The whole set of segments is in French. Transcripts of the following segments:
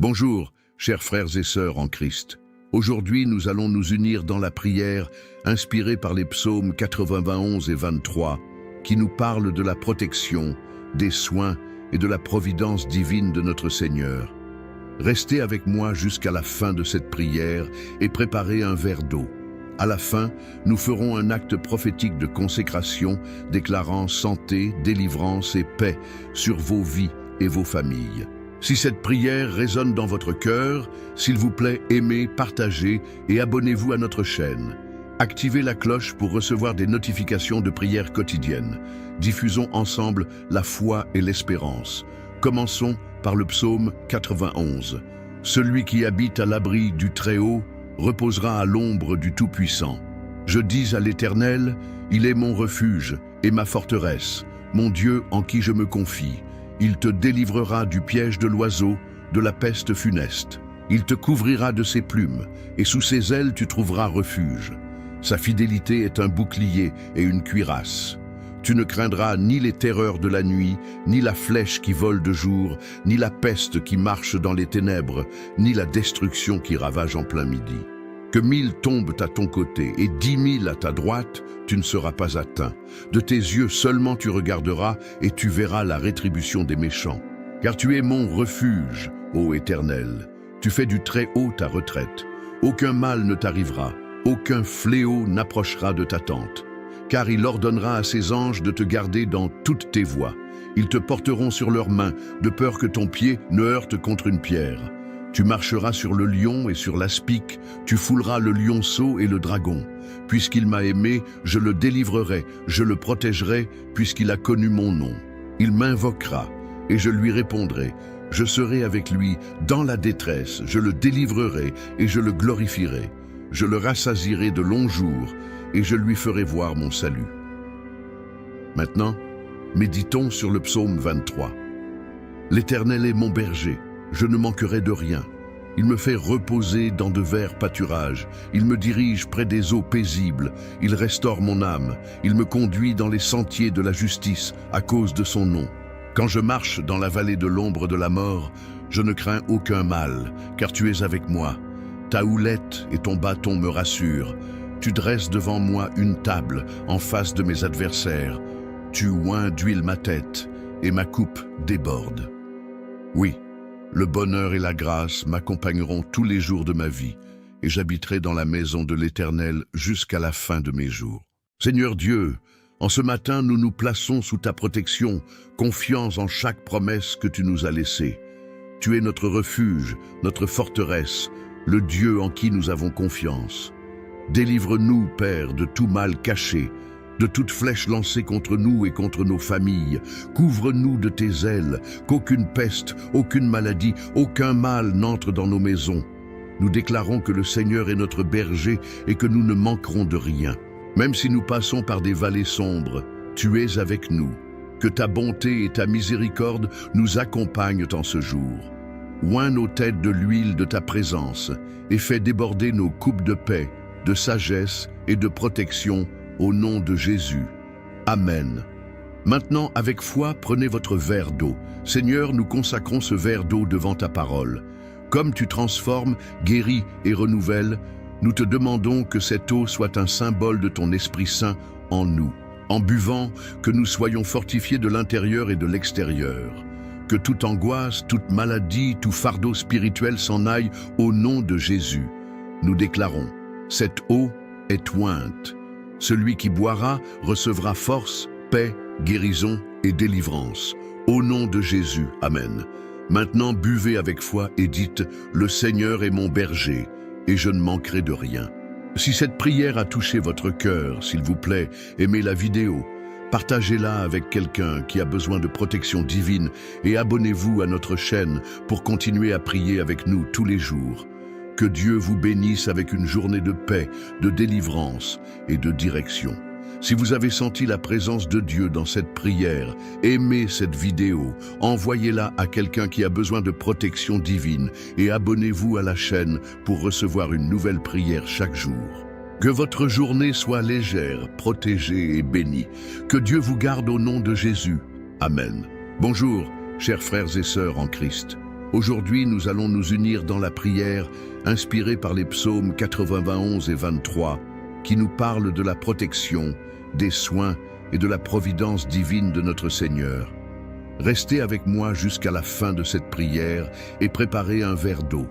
Bonjour, chers frères et sœurs en Christ. Aujourd'hui, nous allons nous unir dans la prière inspirée par les psaumes 91 et 23 qui nous parlent de la protection, des soins et de la providence divine de notre Seigneur. Restez avec moi jusqu'à la fin de cette prière et préparez un verre d'eau. À la fin, nous ferons un acte prophétique de consécration déclarant santé, délivrance et paix sur vos vies et vos familles. Si cette prière résonne dans votre cœur, s'il vous plaît, aimez, partagez et abonnez-vous à notre chaîne. Activez la cloche pour recevoir des notifications de prières quotidiennes. Diffusons ensemble la foi et l'espérance. Commençons par le psaume 91. Celui qui habite à l'abri du Très-Haut reposera à l'ombre du Tout-Puissant. Je dis à l'Éternel, il est mon refuge et ma forteresse, mon Dieu en qui je me confie. Il te délivrera du piège de l'oiseau, de la peste funeste. Il te couvrira de ses plumes, et sous ses ailes tu trouveras refuge. Sa fidélité est un bouclier et une cuirasse. Tu ne craindras ni les terreurs de la nuit, ni la flèche qui vole de jour, ni la peste qui marche dans les ténèbres, ni la destruction qui ravage en plein midi. Que 1000 tombent à ton côté et 10 000 à ta droite, tu ne seras pas atteint. De tes yeux seulement tu regarderas et tu verras la rétribution des méchants. Car tu es mon refuge, ô Éternel. Tu fais du Très-Haut ta retraite. Aucun mal ne t'arrivera, aucun fléau n'approchera de ta tente. Car il ordonnera à ses anges de te garder dans toutes tes voies. Ils te porteront sur leurs mains, de peur que ton pied ne heurte contre une pierre. Tu marcheras sur le lion et sur l'aspic, tu fouleras le lionceau et le dragon. Puisqu'il m'a aimé, je le délivrerai, je le protégerai, puisqu'il a connu mon nom. Il m'invoquera, et je lui répondrai. Je serai avec lui dans la détresse, je le délivrerai et je le glorifierai. Je le rassasierai de longs jours, et je lui ferai voir mon salut. Maintenant, méditons sur le psaume 23. L'Éternel est mon berger. Je ne manquerai de rien. Il me fait reposer dans de verts pâturages. Il me dirige près des eaux paisibles. Il restaure mon âme. Il me conduit dans les sentiers de la justice à cause de son nom. Quand je marche dans la vallée de l'ombre de la mort, je ne crains aucun mal, car tu es avec moi. Ta houlette et ton bâton me rassurent. Tu dresses devant moi une table en face de mes adversaires. Tu oins d'huile ma tête et ma coupe déborde. Oui, le bonheur et la grâce m'accompagneront tous les jours de ma vie, et j'habiterai dans la maison de l'Éternel jusqu'à la fin de mes jours. Seigneur Dieu, en ce matin, nous nous plaçons sous ta protection, confiants en chaque promesse que tu nous as laissée. Tu es notre refuge, notre forteresse, le Dieu en qui nous avons confiance. Délivre-nous, Père, de tout mal caché, de toute flèche lancée contre nous et contre nos familles. Couvre-nous de tes ailes, qu'aucune peste, aucune maladie, aucun mal n'entre dans nos maisons. Nous déclarons que le Seigneur est notre berger et que nous ne manquerons de rien. Même si nous passons par des vallées sombres, tu es avec nous. Que ta bonté et ta miséricorde nous accompagnent en ce jour. Oins nos têtes de l'huile de ta présence et fais déborder nos coupes de paix, de sagesse et de protection au nom de Jésus. Amen. Maintenant, avec foi, prenez votre verre d'eau. Seigneur, nous consacrons ce verre d'eau devant ta parole. Comme tu transformes, guéris et renouvelles, nous te demandons que cette eau soit un symbole de ton Esprit Saint en nous. En buvant, que nous soyons fortifiés de l'intérieur et de l'extérieur. Que toute angoisse, toute maladie, tout fardeau spirituel s'en aille au nom de Jésus. Nous déclarons, cette eau est ointe. Celui qui boira recevra force, paix, guérison et délivrance. Au nom de Jésus, Amen. Maintenant buvez avec foi et dites, le Seigneur est mon berger, et je ne manquerai de rien. Si cette prière a touché votre cœur, s'il vous plaît, aimez la vidéo. Partagez-la avec quelqu'un qui a besoin de protection divine et abonnez-vous à notre chaîne pour continuer à prier avec nous tous les jours. Que Dieu vous bénisse avec une journée de paix, de délivrance et de direction. Si vous avez senti la présence de Dieu dans cette prière, aimez cette vidéo, envoyez-la à quelqu'un qui a besoin de protection divine et abonnez-vous à la chaîne pour recevoir une nouvelle prière chaque jour. Que votre journée soit légère, protégée et bénie. Que Dieu vous garde au nom de Jésus. Amen. Bonjour, chers frères et sœurs en Christ. Aujourd'hui, nous allons nous unir dans la prière inspirée par les psaumes 91 et 23 qui nous parlent de la protection, des soins et de la providence divine de notre Seigneur. Restez avec moi jusqu'à la fin de cette prière et préparez un verre d'eau.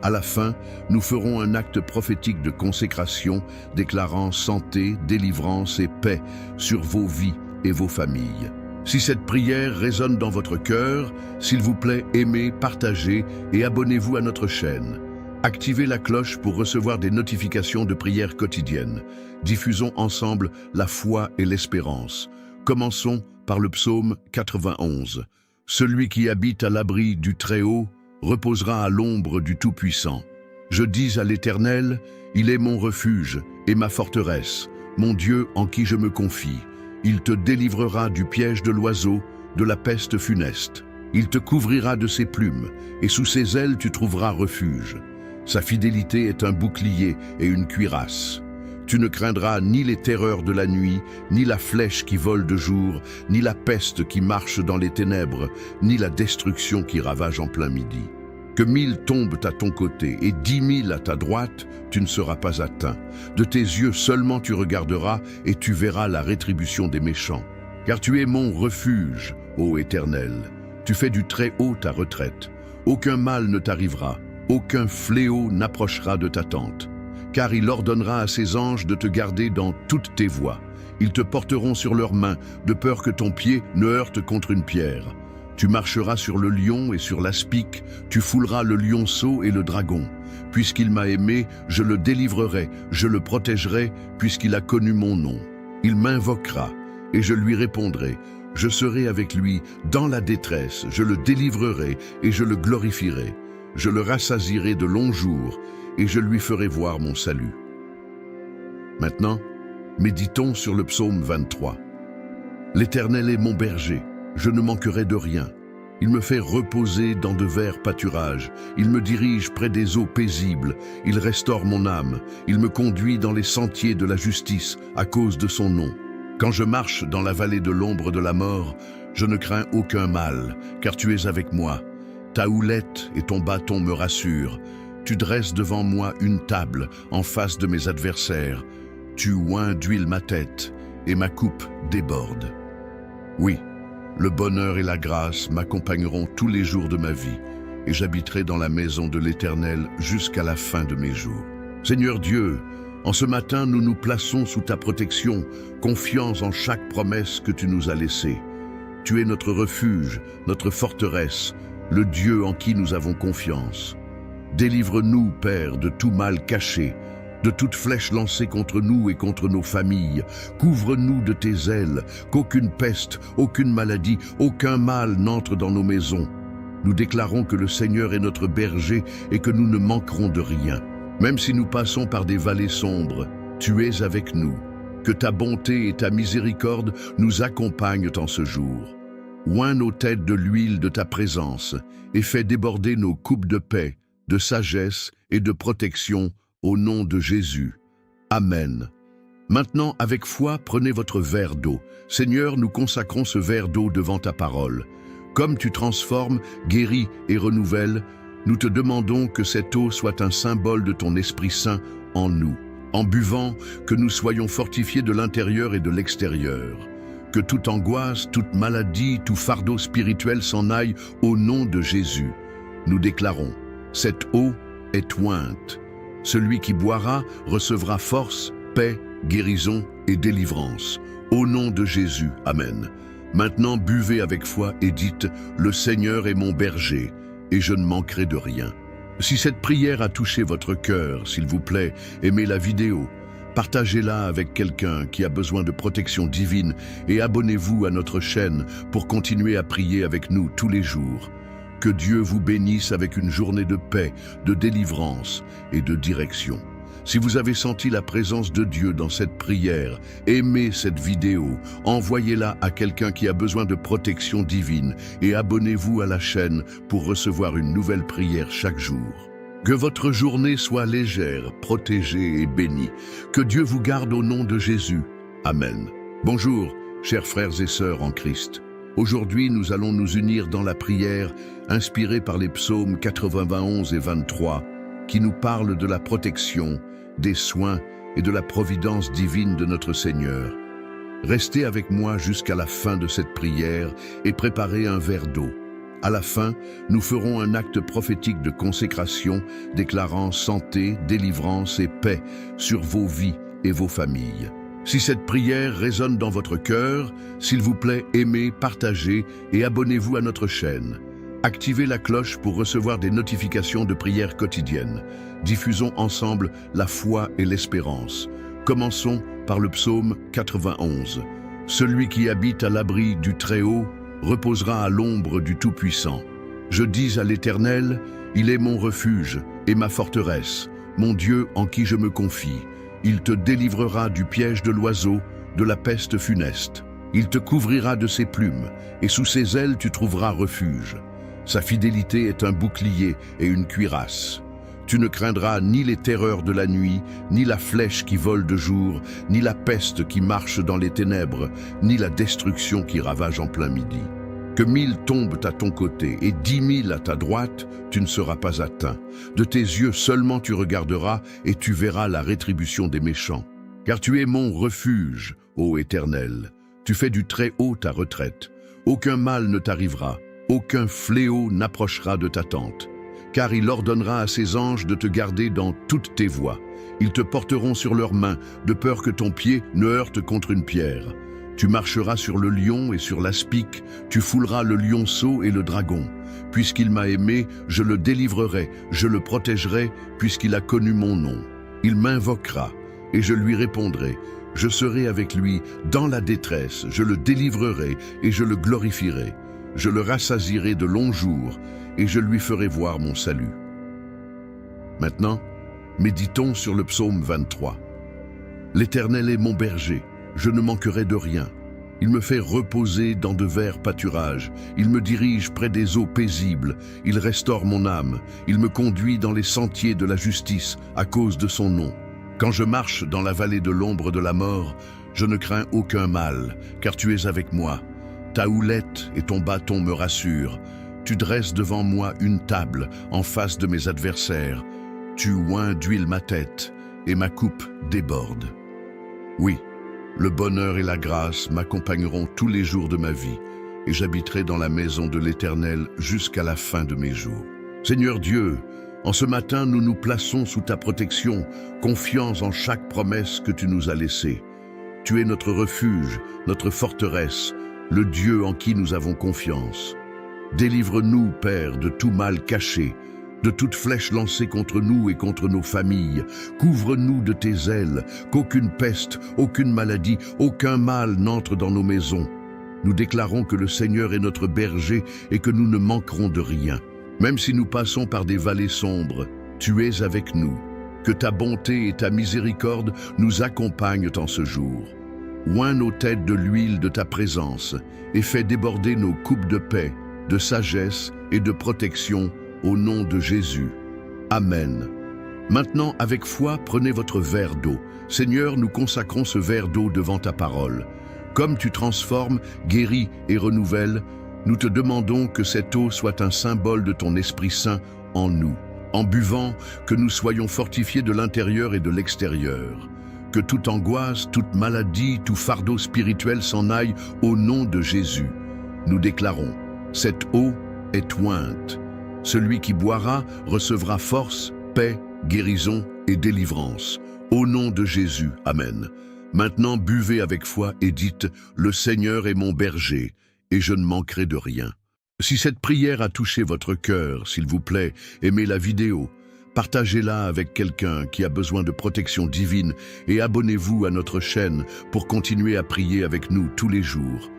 À la fin, nous ferons un acte prophétique de consécration déclarant santé, délivrance et paix sur vos vies et vos familles. Si cette prière résonne dans votre cœur, s'il vous plaît, aimez, partagez et abonnez-vous à notre chaîne. Activez la cloche pour recevoir des notifications de prières quotidiennes. Diffusons ensemble la foi et l'espérance. Commençons par le psaume 91. Celui qui habite à l'abri du Très-Haut reposera à l'ombre du Tout-Puissant. Je dis à l'Éternel, il est mon refuge et ma forteresse, mon Dieu en qui je me confie. Il te délivrera du piège de l'oiseau, de la peste funeste. Il te couvrira de ses plumes, et sous ses ailes tu trouveras refuge. Sa fidélité est un bouclier et une cuirasse. Tu ne craindras ni les terreurs de la nuit, ni la flèche qui vole de jour, ni la peste qui marche dans les ténèbres, ni la destruction qui ravage en plein midi. Que 1000 tombent à ton côté et 10 000 à ta droite, tu ne seras pas atteint. De tes yeux seulement tu regarderas et tu verras la rétribution des méchants. Car tu es mon refuge, ô Éternel. Tu fais du Très-Haut ta retraite. Aucun mal ne t'arrivera, aucun fléau n'approchera de ta tente. Car il ordonnera à ses anges de te garder dans toutes tes voies. Ils te porteront sur leurs mains, de peur que ton pied ne heurte contre une pierre. Tu marcheras sur le lion et sur l'aspic, tu fouleras le lionceau et le dragon. Puisqu'il m'a aimé, je le délivrerai, je le protégerai, puisqu'il a connu mon nom. Il m'invoquera, et je lui répondrai. Je serai avec lui dans la détresse, je le délivrerai et je le glorifierai. Je le rassasierai de longs jours, et je lui ferai voir mon salut. Maintenant, méditons sur le psaume 23. L'Éternel est mon berger, je ne manquerai de rien. Il me fait reposer dans de verts pâturages, il me dirige près des eaux paisibles, il restaure mon âme, il me conduit dans les sentiers de la justice à cause de son nom. Quand je marche dans la vallée de l'ombre de la mort, je ne crains aucun mal, car tu es avec moi. Ta houlette et ton bâton me rassurent. Tu dresses devant moi une table en face de mes adversaires. Tu oins d'huile ma tête et ma coupe déborde. Oui, le bonheur et la grâce m'accompagneront tous les jours de ma vie et j'habiterai dans la maison de l'Éternel jusqu'à la fin de mes jours. Seigneur Dieu, en ce matin, nous nous plaçons sous ta protection, confiants en chaque promesse que tu nous as laissée. Tu es notre refuge, notre forteresse, le Dieu en qui nous avons confiance. Délivre-nous, Père, de tout mal caché, de toute flèche lancée contre nous et contre nos familles. Couvre-nous de tes ailes, qu'aucune peste, aucune maladie, aucun mal n'entre dans nos maisons. Nous déclarons que le Seigneur est notre berger et que nous ne manquerons de rien. Même si nous passons par des vallées sombres, tu es avec nous. Que ta bonté et ta miséricorde nous accompagnent en ce jour. Oins nos têtes de l'huile de ta présence et fais déborder nos coupes de paix, de sagesse et de protection au nom de Jésus. Amen. Maintenant, avec foi, prenez votre verre d'eau. Seigneur, nous consacrons ce verre d'eau devant ta parole. Comme tu transformes, guéris et renouvelles, nous te demandons que cette eau soit un symbole de ton Esprit Saint en nous. En buvant, que nous soyons fortifiés de l'intérieur et de l'extérieur. Que toute angoisse, toute maladie, tout fardeau spirituel s'en aille au nom de Jésus. Nous déclarons, cette eau est ointe. Celui qui boira recevra force, paix, guérison et délivrance. Au nom de Jésus, Amen. Maintenant buvez avec foi et dites, le Seigneur est mon berger, et je ne manquerai de rien. Si cette prière a touché votre cœur, s'il vous plaît, aimez la vidéo. Partagez-la avec quelqu'un qui a besoin de protection divine et abonnez-vous à notre chaîne pour continuer à prier avec nous tous les jours. Que Dieu vous bénisse avec une journée de paix, de délivrance et de direction. Si vous avez senti la présence de Dieu dans cette prière, aimez cette vidéo, envoyez-la à quelqu'un qui a besoin de protection divine et abonnez-vous à la chaîne pour recevoir une nouvelle prière chaque jour. Que votre journée soit légère, protégée et bénie. Que Dieu vous garde au nom de Jésus. Amen. Bonjour, chers frères et sœurs en Christ. Aujourd'hui, nous allons nous unir dans la prière inspirée par les psaumes 91 et 23 qui nous parlent de la protection, des soins et de la providence divine de notre Seigneur. Restez avec moi jusqu'à la fin de cette prière et préparez un verre d'eau. À la fin, nous ferons un acte prophétique de consécration déclarant santé, délivrance et paix sur vos vies et vos familles. Si cette prière résonne dans votre cœur, s'il vous plaît, aimez, partagez et abonnez-vous à notre chaîne. Activez la cloche pour recevoir des notifications de prières quotidiennes. Diffusons ensemble la foi et l'espérance. Commençons par le psaume 91. Celui qui habite à l'abri du Très-Haut reposera à l'ombre du Tout-Puissant. Je dis à l'Éternel, il est mon refuge et ma forteresse, mon Dieu en qui je me confie. Il te délivrera du piège de l'oiseau, de la peste funeste. Il te couvrira de ses plumes, et sous ses ailes tu trouveras refuge. Sa fidélité est un bouclier et une cuirasse. Tu ne craindras ni les terreurs de la nuit, ni la flèche qui vole de jour, ni la peste qui marche dans les ténèbres, ni la destruction qui ravage en plein midi. Que 1000 tombent à ton côté et 10 000 à ta droite, tu ne seras pas atteint. De tes yeux seulement tu regarderas et tu verras la rétribution des méchants. Car tu es mon refuge, ô Éternel. Tu fais du Très-Haut ta retraite. Aucun mal ne t'arrivera, aucun fléau n'approchera de ta tente. Car il ordonnera à ses anges de te garder dans toutes tes voies. Ils te porteront sur leurs mains, de peur que ton pied ne heurte contre une pierre. Tu marcheras sur le lion et sur l'aspic, tu fouleras le lionceau et le dragon. Puisqu'il m'a aimé, je le délivrerai, je le protégerai, puisqu'il a connu mon nom. Il m'invoquera, et je lui répondrai. Je serai avec lui dans la détresse, je le délivrerai et je le glorifierai. Je le rassasierai de longs jours, et je lui ferai voir mon salut. Maintenant, méditons sur le psaume 23. L'Éternel est mon berger, je ne manquerai de rien. Il me fait reposer dans de verts pâturages, il me dirige près des eaux paisibles, il restaure mon âme, il me conduit dans les sentiers de la justice à cause de son nom. Quand je marche dans la vallée de l'ombre de la mort, je ne crains aucun mal, car tu es avec moi. Ta houlette et ton bâton me rassurent. Tu dresses devant moi une table en face de mes adversaires. Tu oins d'huile ma tête et ma coupe déborde. Oui, le bonheur et la grâce m'accompagneront tous les jours de ma vie et j'habiterai dans la maison de l'Éternel jusqu'à la fin de mes jours. Seigneur Dieu, en ce matin, nous nous plaçons sous ta protection, confiants en chaque promesse que tu nous as laissée. Tu es notre refuge, notre forteresse, le Dieu en qui nous avons confiance. Délivre-nous, Père, de tout mal caché, de toute flèche lancée contre nous et contre nos familles. Couvre-nous de tes ailes, qu'aucune peste, aucune maladie, aucun mal n'entre dans nos maisons. Nous déclarons que le Seigneur est notre berger et que nous ne manquerons de rien. Même si nous passons par des vallées sombres, tu es avec nous. Que ta bonté et ta miséricorde nous accompagnent en ce jour. Oins nos têtes de l'huile de ta présence et fais déborder nos coupes de paix, de sagesse et de protection au nom de Jésus. Amen. Maintenant, avec foi, prenez votre verre d'eau. Seigneur, nous consacrons ce verre d'eau devant ta parole. Comme tu transformes, guéris et renouvelles, nous te demandons que cette eau soit un symbole de ton Esprit Saint en nous. En buvant, que nous soyons fortifiés de l'intérieur et de l'extérieur. Que toute angoisse, toute maladie, tout fardeau spirituel s'en aille au nom de Jésus. Nous déclarons, cette eau est ointe. Celui qui boira recevra force, paix, guérison et délivrance. Au nom de Jésus, Amen. Maintenant buvez avec foi et dites, le Seigneur est mon berger, et je ne manquerai de rien. Si cette prière a touché votre cœur, s'il vous plaît, aimez la vidéo. Partagez-la avec quelqu'un qui a besoin de protection divine et abonnez-vous à notre chaîne pour continuer à prier avec nous tous les jours.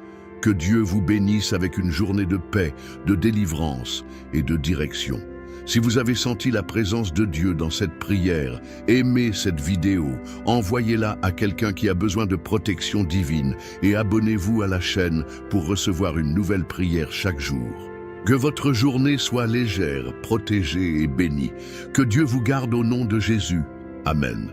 Que Dieu vous bénisse avec une journée de paix, de délivrance et de direction. Si vous avez senti la présence de Dieu dans cette prière, aimez cette vidéo, envoyez-la à quelqu'un qui a besoin de protection divine et abonnez-vous à la chaîne pour recevoir une nouvelle prière chaque jour. Que votre journée soit légère, protégée et bénie. Que Dieu vous garde au nom de Jésus. Amen.